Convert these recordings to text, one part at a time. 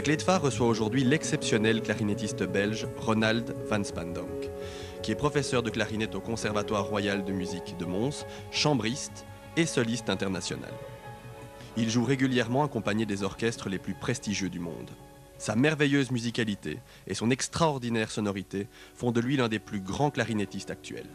Kleedva reçoit aujourd'hui l'exceptionnel clarinettiste belge Ronald van Spandank, qui est professeur de clarinette au Conservatoire royal de musique de Mons, chambriste et soliste international. Il joue régulièrement accompagné des orchestres les plus prestigieux du monde. Sa merveilleuse musicalité et son extraordinaire sonorité font de lui l'un des plus grands clarinettistes actuels.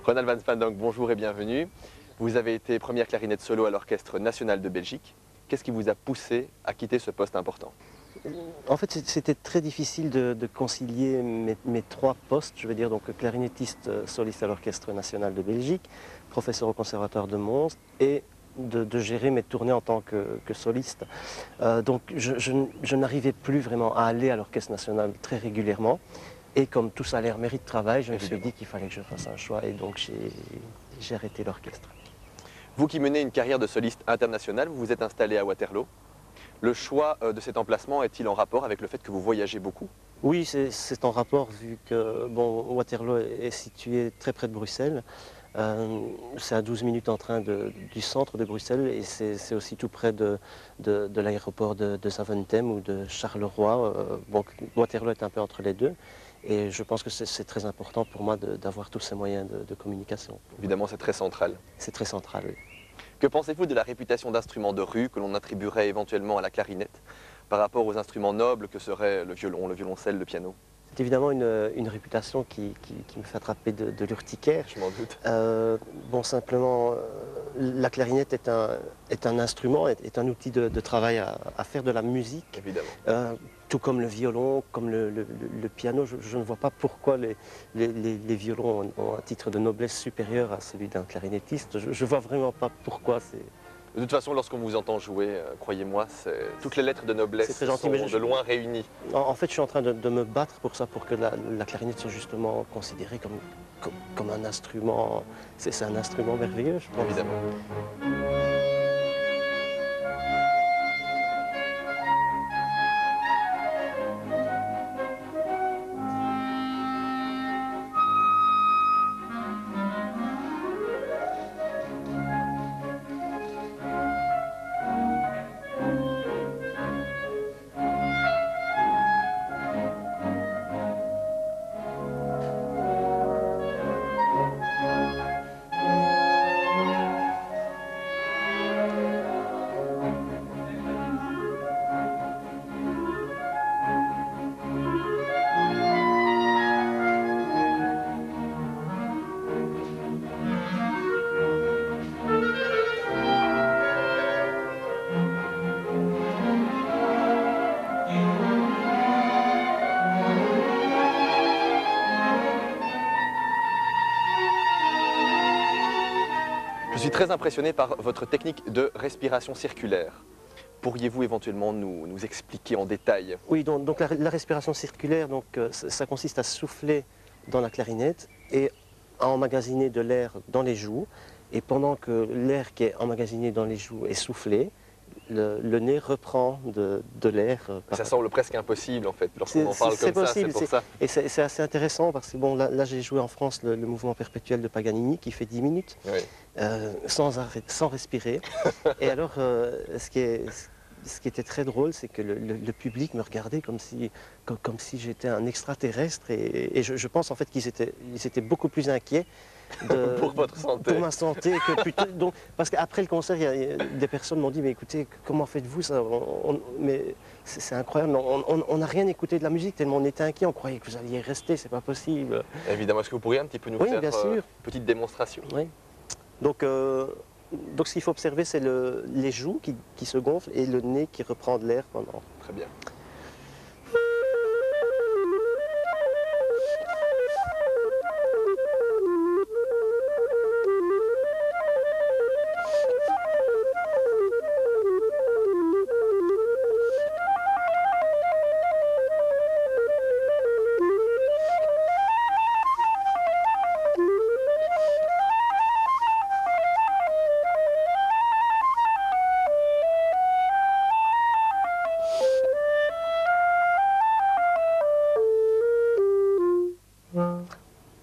Ronald van Spandank, bonjour et bienvenue. Vous avez été première clarinette solo à l'Orchestre national de Belgique. Qu'est-ce qui vous a poussé à quitter ce poste important? En fait, c'était très difficile de concilier mes trois postes, je veux dire, donc clarinettiste soliste à l'Orchestre national de Belgique, professeur au Conservatoire de Mons et de gérer mes tournées en tant que soliste. Donc je n'arrivais plus vraiment à aller à l'Orchestre national très régulièrement. Et comme tout salaire mérite travail, je me suis dit qu'il fallait que je fasse un choix et donc j'ai arrêté l'orchestre. Vous qui menez une carrière de soliste internationale, vous vous êtes installé à Waterloo. Le choix de cet emplacement est-il en rapport avec le fait que vous voyagez beaucoup? Oui, c'est en rapport vu que bon, Waterloo est situé très près de Bruxelles. C'est à 12 minutes en train du centre de Bruxelles et c'est aussi tout près de l'aéroport de Zaventem ou de Charleroi. Bon, Waterloo est un peu entre les deux et je pense que c'est très important pour moi d'avoir tous ces moyens de communication. Évidemment, c'est très central. C'est très central, oui. Que pensez-vous de la réputation d'instrument de rue que l'on attribuerait éventuellement à la clarinette par rapport aux instruments nobles que seraient le violon, le violoncelle, le piano? C'est évidemment une réputation qui me fait attraper de l'urticaire. Je m'en doute. Bon, simplement, la clarinette est un instrument, est un outil de travail à faire de la musique. Évidemment. Tout comme le violon, comme le piano, je ne vois pas pourquoi les violons ont un titre de noblesse supérieur à celui d'un clarinettiste. Je ne vois vraiment pas pourquoi c'est... De toute façon, lorsqu'on vous entend jouer, croyez-moi, toutes les lettres de noblesse C'est très gentil, sont mais de loin réunies. En fait, je suis en train de me battre pour ça, pour que la clarinette soit justement considérée comme un instrument. C'est un instrument merveilleux, je pense. Évidemment. Je suis très impressionné par votre technique de respiration circulaire. Pourriez-vous éventuellement nous expliquer en détail? Oui, donc la respiration circulaire, ça consiste à souffler dans la clarinette et à emmagasiner de l'air dans les joues. Et pendant que l'air qui est emmagasiné dans les joues est soufflé, le nez reprend de l'air. Ça semble presque impossible en fait, lorsqu'on en parle comme ça, c'est pour ça. Et c'est assez intéressant parce que bon, là j'ai joué en France le mouvement perpétuel de Paganini qui fait 10 minutes, Oui. sans respirer. Et alors, ce qui était très drôle, c'est que le public me regardait comme si j'étais un extraterrestre et je pense en fait qu'ils étaient beaucoup plus inquiets Pour votre santé. Pour ma santé. Donc, parce qu'après le concert, des personnes m'ont dit, mais écoutez, comment faites-vous ça? Mais c'est incroyable, on n'a rien écouté de la musique tellement on était inquiets, on croyait que vous alliez rester, c'est pas possible. Évidemment, est-ce que vous pourriez un petit peu nous faire bien sûr. Une petite démonstration? Oui. Donc ce qu'il faut observer, c'est les joues qui se gonflent et le nez qui reprend de l'air pendant. Très bien.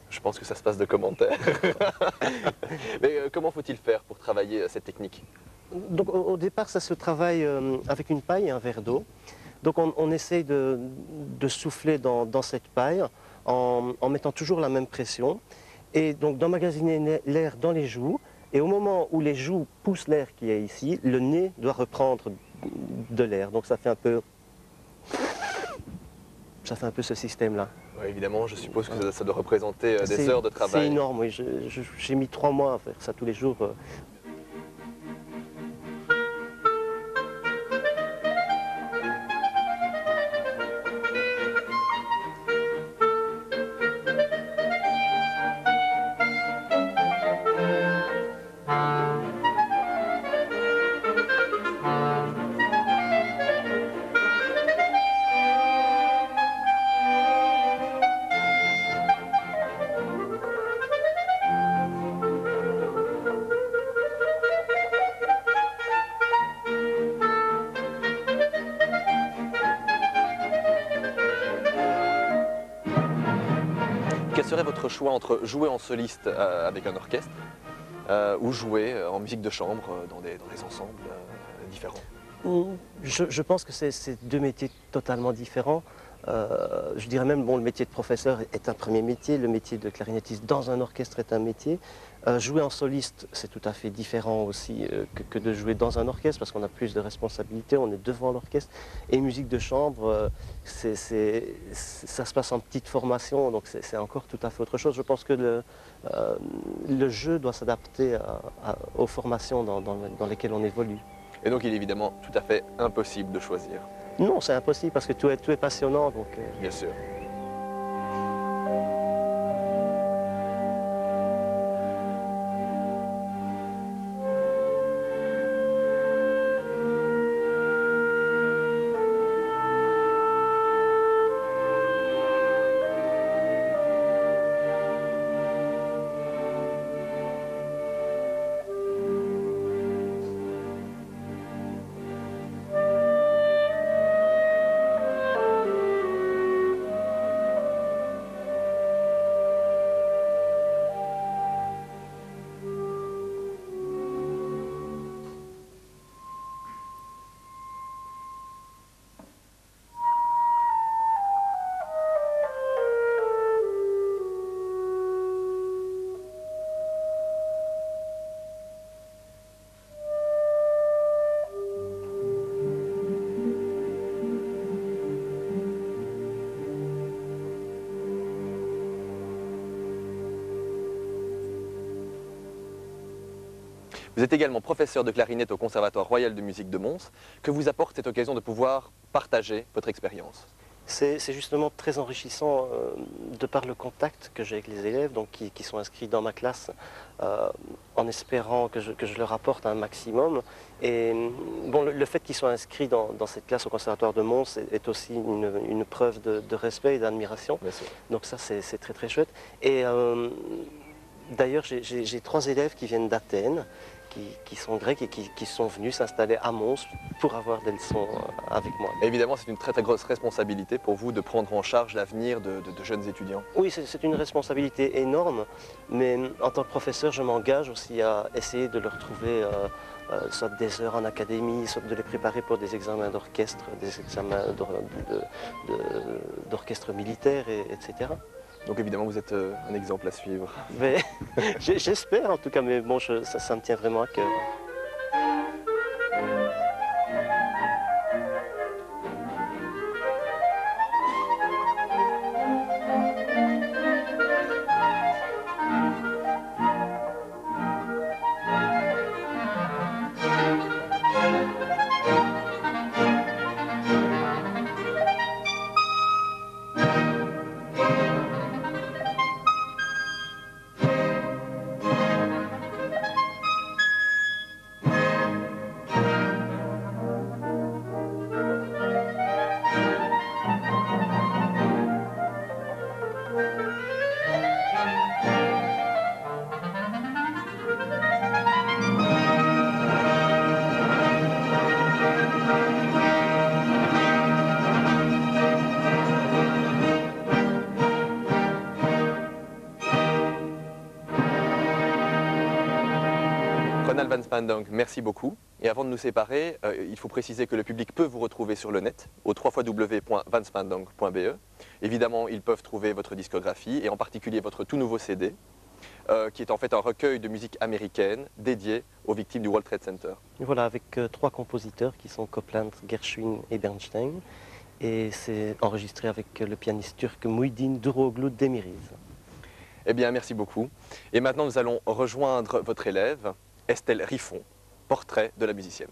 Je pense que ça se passe de commentaires. Mais comment faut-il faire pour travailler cette technique? Donc au départ, ça se travaille avec une paille et un verre d'eau. Donc on essaye de souffler dans cette paille en mettant toujours la même pression. Et donc d'emmagasiner l'air dans les joues. Et au moment où les joues poussent l'air qui est ici, le nez doit reprendre de l'air. Donc ça fait un peu ce système-là. Ouais, évidemment, je suppose que ça doit représenter des heures de travail. C'est énorme, oui. J'ai mis 3 mois à faire ça tous les jours. serait votre choix entre jouer en soliste avec un orchestre ou jouer en musique de chambre dans des ensembles différents? Je pense que c'est deux métiers totalement différents. Je dirais même, bon, le métier de professeur est un premier métier, le métier de clarinettiste dans un orchestre est un métier. Jouer en soliste, c'est tout à fait différent aussi que de jouer dans un orchestre parce qu'on a plus de responsabilités, on est devant l'orchestre. Et musique de chambre, ça se passe en petite formation, donc c'est encore tout à fait autre chose. Je pense que le jeu doit s'adapter aux formations dans lesquelles on évolue. Et donc il est évidemment tout à fait impossible de choisir. Non, c'est impossible parce que tout est passionnant. Donc, Bien sûr. Vous êtes également professeur de clarinette au Conservatoire royal de musique de Mons. Que vous apporte cette occasion de pouvoir partager votre expérience? c'est justement très enrichissant de par le contact que j'ai avec les élèves donc, qui sont inscrits dans ma classe en espérant que je leur apporte un maximum. Et bon, le fait qu'ils soient inscrits dans cette classe au Conservatoire de Mons est aussi une preuve de respect et d'admiration. Donc ça, c'est très très chouette. Et d'ailleurs, j'ai 3 élèves qui viennent d'Athènes, qui sont grecs et qui sont venus s'installer à Mons pour avoir des leçons avec moi. Évidemment, c'est une très très grosse responsabilité pour vous de prendre en charge l'avenir de jeunes étudiants. Oui, c'est une responsabilité énorme, mais en tant que professeur, je m'engage aussi à essayer de leur trouver soit des heures en académie, soit de les préparer pour des examens d'orchestre, des examens d'orchestre militaire, etc. Donc évidemment, vous êtes un exemple à suivre. Mais j'espère en tout cas, mais bon, ça me tient vraiment à cœur. Ronald Van Spandonk, merci beaucoup. Et avant de nous séparer, il faut préciser que le public peut vous retrouver sur le net au www.vanspandonk.be. Évidemment, ils peuvent trouver votre discographie et en particulier votre tout nouveau CD, qui est en fait un recueil de musique américaine dédié aux victimes du World Trade Center. Voilà, avec 3 compositeurs qui sont Copland, Gershwin et Bernstein. Et c'est enregistré avec le pianiste turc Muhyiddin Duroglu Demiriz. Eh bien, merci beaucoup. Et maintenant, nous allons rejoindre votre élève, Estelle Riffon, portrait de la musicienne.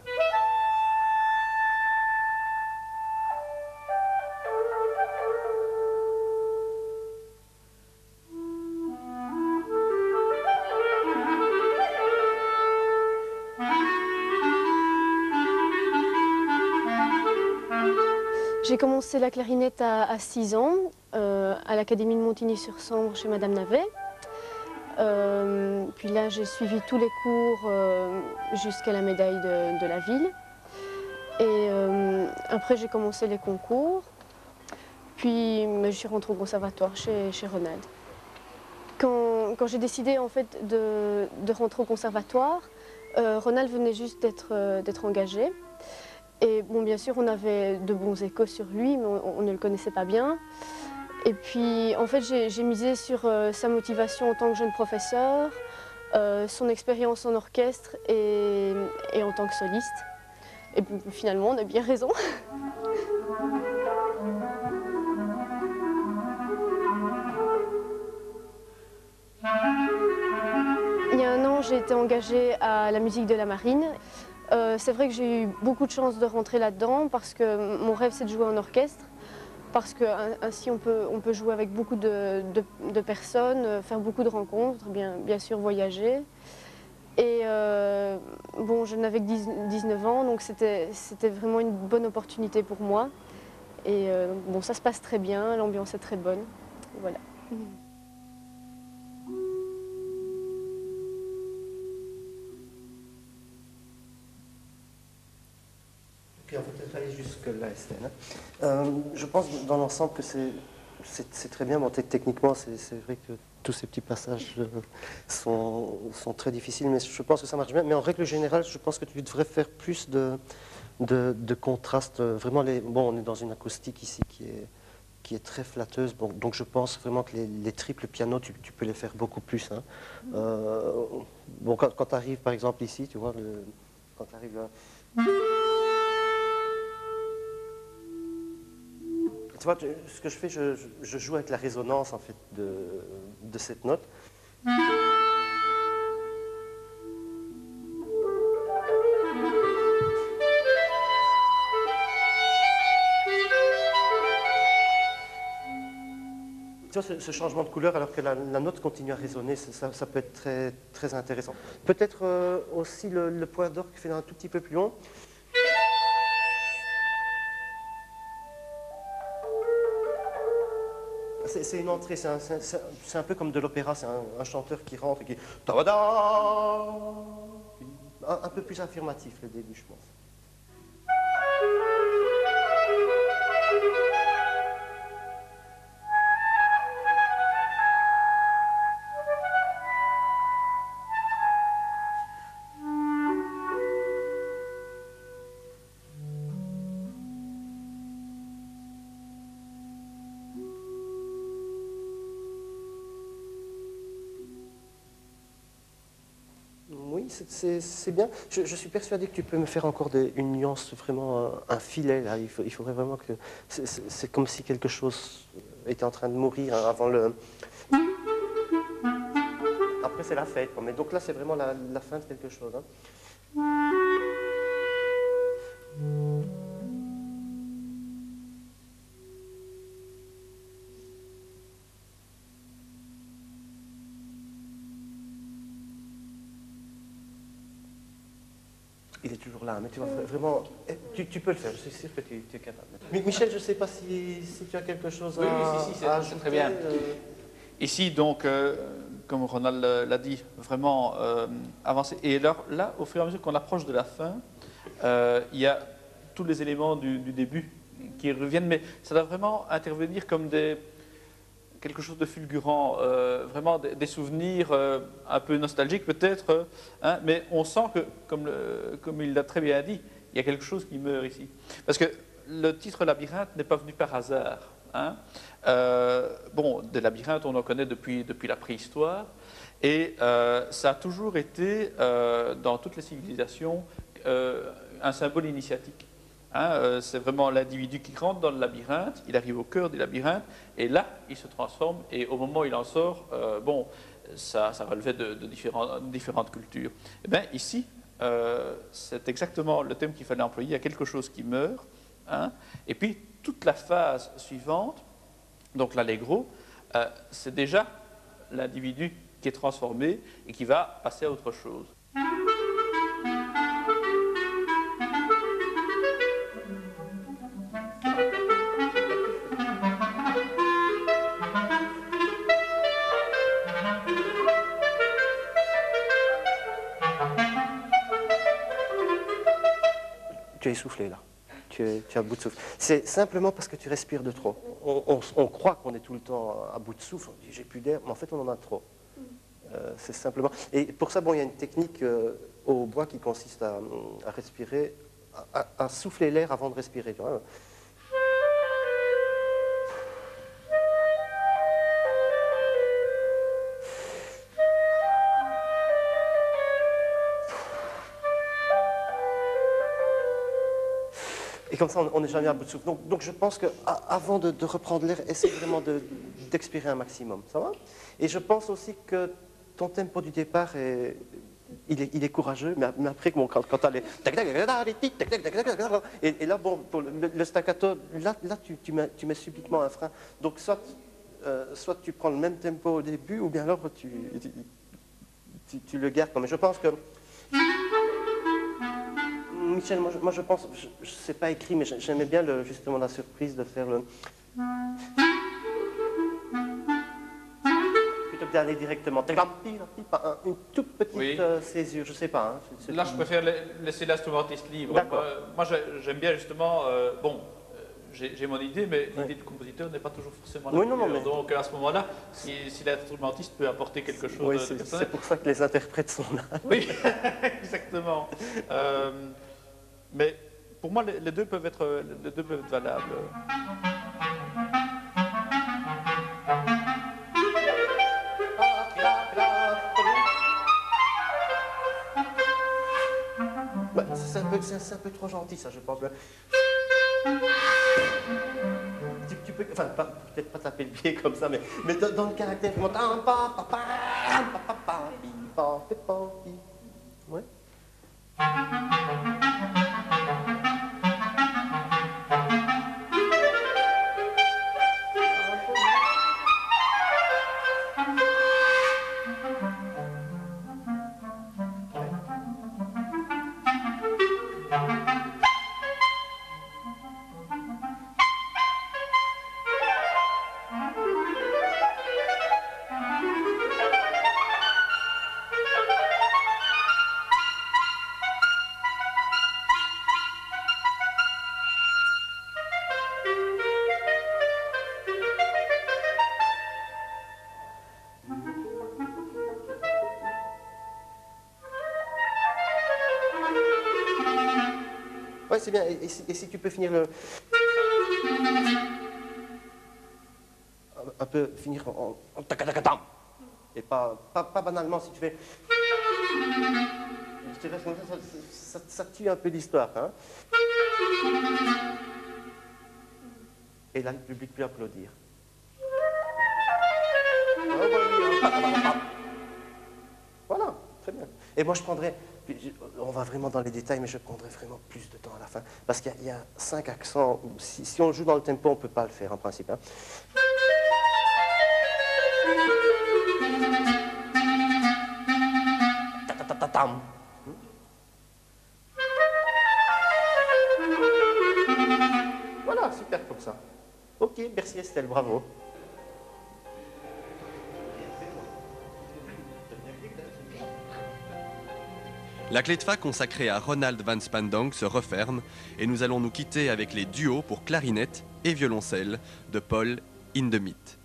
J'ai commencé la clarinette à 6 ans, à l'Académie de Montigny-sur-Sambre chez Madame Navet. Puis là, j'ai suivi tous les cours jusqu'à la médaille de la ville. Et après, j'ai commencé les concours. Puis, je suis rentrée au conservatoire chez Ronald. Quand j'ai décidé en fait de rentrer au conservatoire, Ronald venait juste d'être engagé. Et bon, bien sûr, on avait de bons échos sur lui, mais on ne le connaissait pas bien. Et puis, en fait, j'ai misé sur sa motivation en tant que jeune professeur, son expérience en orchestre et en tant que soliste. Et puis, finalement, on a bien raison. Il y a un an, j'ai été engagée à la musique de la marine. C'est vrai que j'ai eu beaucoup de chance de rentrer là-dedans parce que mon rêve, c'est de jouer en orchestre. Parce qu'ainsi, on peut jouer avec beaucoup de personnes, faire beaucoup de rencontres, bien sûr voyager. Et bon, je n'avais que 19 ans, donc c'était vraiment une bonne opportunité pour moi. Et bon, ça se passe très bien, l'ambiance est très bonne. Voilà. Puis on peut peut-être aller jusque-là, Estelle. Je pense dans l'ensemble que c'est très bien. Bon, techniquement, c'est vrai que tous ces petits passages sont très difficiles, mais je pense que ça marche bien. Mais en règle générale, je pense que tu devrais faire plus de contraste. Vraiment, bon, on est dans une acoustique ici qui est très flatteuse. Bon, donc je pense vraiment que les triples pianos, tu peux les faire beaucoup plus. Hein. Bon, quand tu arrives par exemple ici, tu vois, quand tu arrives là... Tu vois, ce que je fais, je joue avec la résonance en fait de cette note. Tu vois, ce changement de couleur alors que la note continue à résonner, ça peut être très, très intéressant. Peut-être aussi le point d'orgue qui fait un tout petit peu plus long. C'est une entrée, c'est un peu comme de l'opéra, c'est un chanteur qui rentre et qui... Un peu plus affirmatif le début, je pense. Oui, c'est bien. Je suis persuadé que tu peux me faire encore une nuance, vraiment un filet. Là. Il faudrait vraiment que... C'est comme si quelque chose était en train de mourir avant le... Après, c'est la fête. Mais donc là, c'est vraiment la fin de quelque chose. Hein. Il est toujours là, mais tu vois, vraiment, tu peux le faire, je suis sûr que tu es capable. Mais Michel, je ne sais pas si tu as quelque chose à ajouter. Très bien. Ici, donc, comme Ronald l'a dit, vraiment avancé. Et alors, là, au fur et à mesure qu'on approche de la fin, il y a tous les éléments du début qui reviennent, mais ça doit vraiment intervenir comme quelque chose de fulgurant, vraiment des souvenirs un peu nostalgiques peut-être, hein, mais on sent que, comme il l'a très bien dit, il y a quelque chose qui meurt ici. Parce que le titre Labyrinthe n'est pas venu par hasard. Hein. Bon, des labyrinthes, on en connaît depuis la préhistoire, et ça a toujours été, dans toutes les civilisations, un symbole initiatique. Hein, c'est vraiment l'individu qui rentre dans le labyrinthe, il arrive au cœur du labyrinthe, et là, il se transforme, et au moment où il en sort, bon, ça relevait de différentes cultures. Et bien ici, c'est exactement le thème qu'il fallait employer, il y a quelque chose qui meurt, hein, et puis toute la phase suivante, donc l'allegro, c'est déjà l'individu qui est transformé et qui va passer à autre chose. Tu es essoufflé là, tu es à bout de souffle. C'est simplement parce que tu respires de trop. on croit qu'on est tout le temps à bout de souffle, on dit j'ai plus d'air, mais en fait on en a trop. C'est simplement. Et pour ça, bon, il y a une technique au bois qui consiste à respirer, à souffler l'air avant de respirer. Tu vois. Et comme ça, on n'est jamais à bout de souffle. Donc je pense qu'avant de reprendre l'air, essaye vraiment d'expirer un maximum. Ça va? Et je pense aussi que ton tempo du départ, il est courageux, mais après, bon, quand tu as les... Et là, bon, pour le staccato, là tu mets subitement un frein. Donc soit tu prends le même tempo au début, ou bien alors tu le gardes. Mais je pense que... Michel, moi je pense, je sais pas écrit, mais j'aimais bien justement la surprise de faire le... Plutôt que d'aller directement. Une toute petite césure, je sais pas. Hein, là, je préfère laisser l'instrumentiste libre. Moi, j'aime bien justement... j'ai mon idée, mais l'idée du compositeur n'est pas toujours forcément la meilleure. Donc à ce moment-là, si l'instrumentiste peut apporter quelque chose de personnel... C'est pour ça que les interprètes sont là. Oui, exactement. Mais pour moi, les deux peuvent être valables. Bah, c'est un peu trop gentil, ça, je pense. Tu peux, enfin, peut-être pas taper le pied comme ça, mais dans le caractère, ouais. Ouais, c'est bien. Et si tu peux finir un peu finir en tacatacatam. Et pas banalement si tu fais... Je te laisse comme ça tue un peu l'histoire. Hein. Et là, le public peut applaudir. Voilà, très bien. Et moi, je prendrais... On va vraiment dans les détails, mais je prendrai vraiment plus de temps à la fin. Parce qu'il y a 5 accents. Si on joue dans le tempo, on ne peut pas le faire en principe. Hein. Voilà, super comme ça. Ok, merci Estelle, bravo. La clé de fa consacrée à Ronald van Spandonk se referme et nous allons nous quitter avec les duos pour clarinette et violoncelle de Paul Hindemith.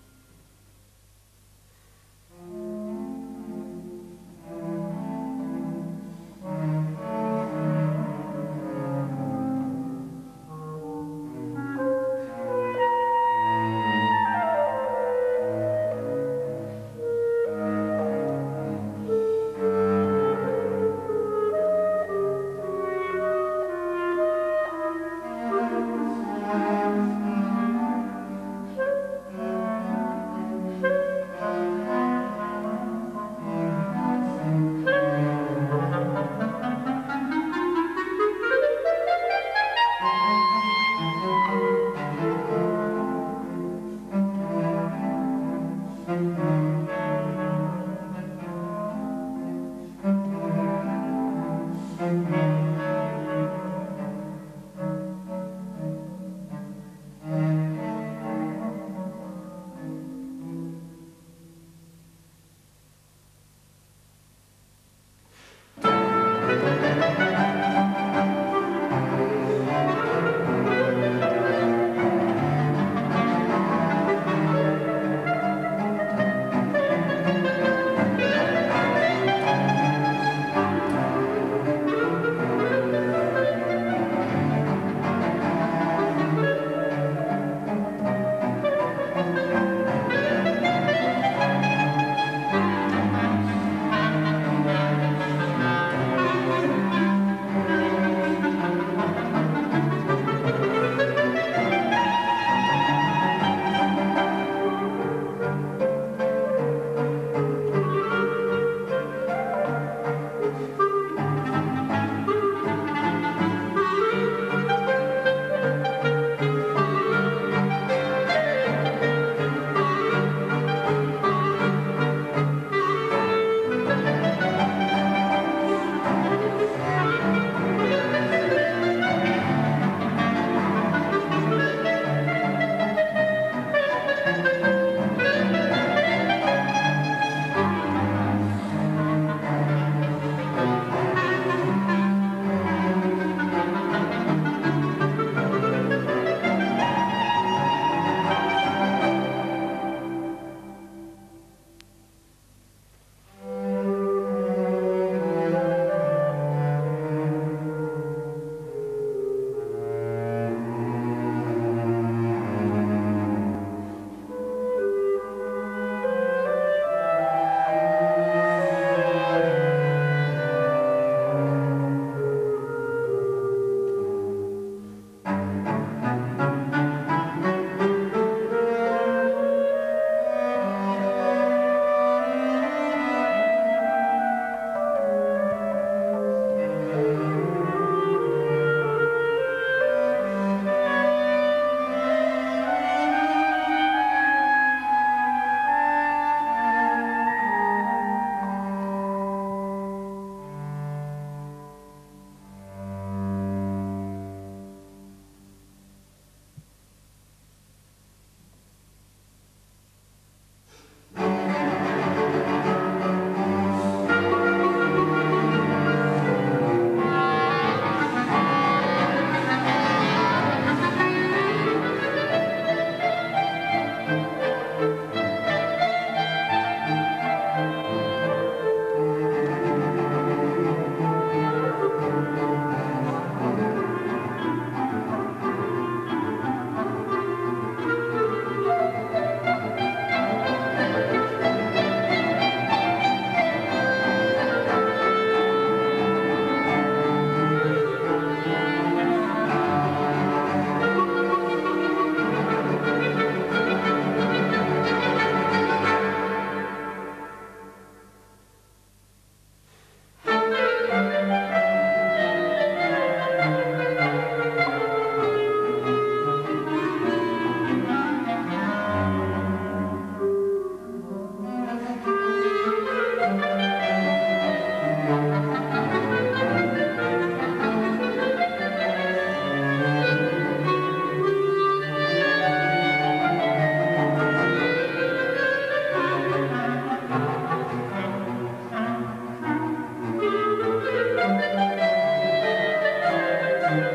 Thank you.